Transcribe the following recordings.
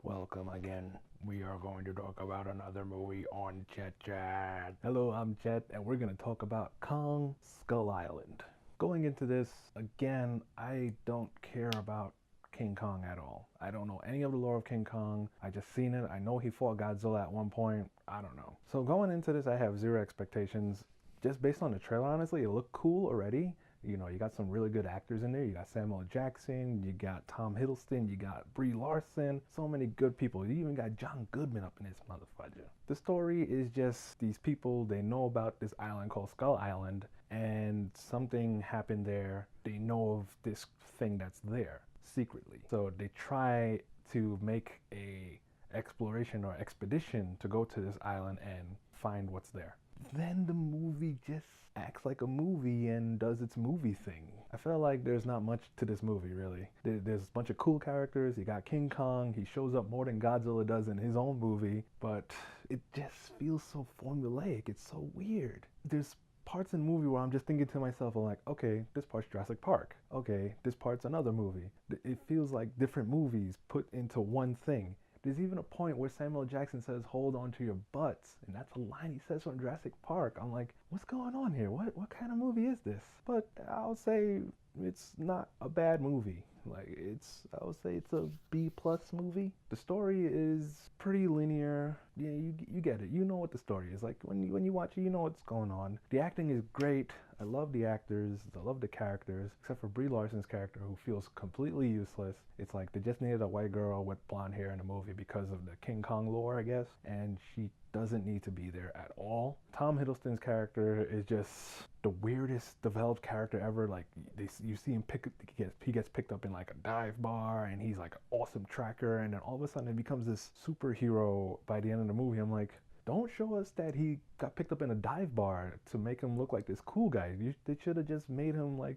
Welcome again. We are going to talk about another movie on ChetChat. Hello, I'm Chet, and we're going to talk about Kong Skull Island. Going into this, again, I don't care about King Kong at all. I don't know any of the lore of King Kong. I just seen it. I know he fought Godzilla at one point. I don't know. So going into this, I have zero expectations. Just based on the trailer, honestly, it looked cool already. You know, you got some really good actors in there. You got Samuel L. Jackson, you got Tom Hiddleston, you got Brie Larson, so many good people. You even got John Goodman up in this motherfucker. The story is just these people, they know about this island called Skull Island, and something happened there. They know of this thing that's there secretly. So they try to make a exploration or expedition to go to this island and find what's there. Then the movie just acts like a movie and does its movie thing. I feel like there's not much to this movie, really. There's a bunch of cool characters. You got King Kong. He shows up more than Godzilla does in his own movie, but it just feels so formulaic. It's so weird. There's parts in the movie where I'm just thinking to myself, I'm like, okay, this part's Jurassic Park. Okay, this part's another movie. It feels like different movies put into one thing. There's even a point where Samuel L. Jackson says, "Hold on to your butts," and that's a line he says from Jurassic Park. I'm like, what's going on here? What kind of movie is this? But I'll say it's not a bad movie. I would say it's a B plus movie. The story is pretty linear. Yeah, you get it. You know what the story is. Like when you watch it, you know what's going on. The acting is great. I love the actors. I love the characters, except for Brie Larson's character, who feels completely useless. It's like they just needed a white girl with blonde hair in the movie because of the King Kong lore, I guess, and she doesn't need to be there at all. Tom Hiddleston's character is just the weirdest developed character ever. Like you see him he gets picked up in like a dive bar, and he's like an awesome tracker, and then all of a sudden he becomes this superhero by the end of the movie. I'm like, don't show us that he got picked up in a dive bar to make him look like this cool guy. They should have just made him like,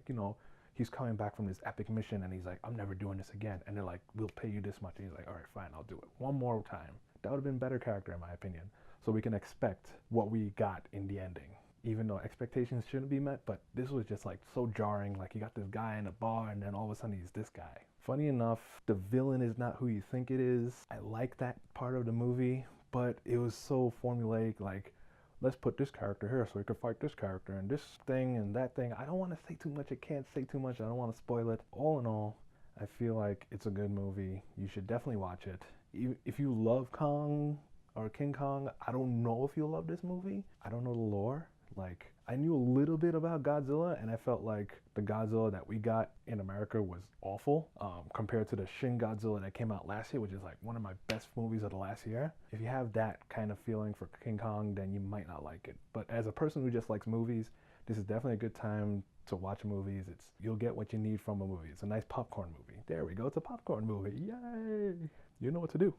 he's coming back from this epic mission and he's like, I'm never doing this again. And they're like, we'll pay you this much. And he's like, all right, fine, I'll do it one more time. That would have been better character in my opinion. So we can expect what we got in the ending. Even though expectations shouldn't be met, but this was just like so jarring. Like you got this guy in a bar and then all of a sudden he's this guy. Funny enough, the villain is not who you think it is. I like that part of the movie, but it was so formulaic. Like, let's put this character here so he could fight this character and this thing and that thing. I don't want to say too much. I can't say too much. I don't want to spoil it. All in all, I feel like it's a good movie. You should definitely watch it. If you love Kong or King Kong, I don't know if you'll love this movie. I don't know the lore. Like, I knew a little bit about Godzilla, and I felt like the Godzilla that we got in America was awful compared to the Shin Godzilla that came out last year, which is like one of my best movies of the last year. If you have that kind of feeling for King Kong, then you might not like it. But as a person who just likes movies, this is definitely a good time to watch movies. You'll get what you need from a movie. It's a nice popcorn movie. There we go. It's a popcorn movie. Yay! You know what to do.